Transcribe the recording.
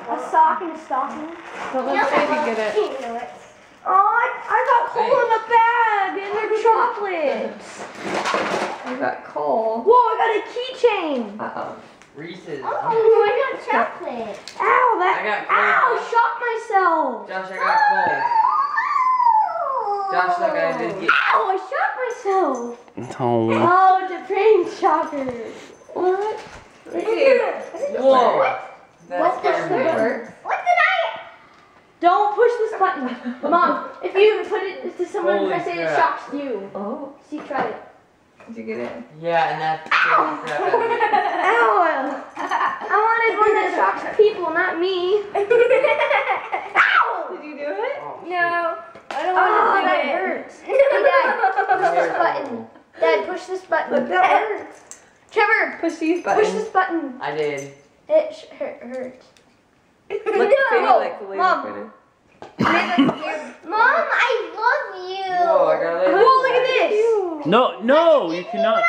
A sock and a stocking. Don't let Sadie get it. Oh, I got coal in the bag and they're chocolates. I got coal. Whoa, I got a keychain. Uh-oh. Reese's. Oh, I got chocolate. Ow, I got coal. ow, shocked myself. Josh, I got coal. Josh, look, I did get. Ow, I shot myself. No. Oh, the prank shockers. What? Whoa. What the Spider-Man. What did I? Don't push this button. Mom, if you put it to someone Holy press it, it crap. shocks you. Oh, See, try it. did you get it? Yeah, and that's. Ow! I wanted one that shocks people, not me. Ow! Did you do it? No. I don't Oh, want to that do it. hurts. Hey, Dad, push this button. Dad, push this button. Look, that hurts. Trevor, Push these push buttons. this button. I did. It hurts. Look, Sadie likes the laser Mom. pointer. Mom, I love you. Whoa, I got a laser. Whoa, look at this. No, you cannot.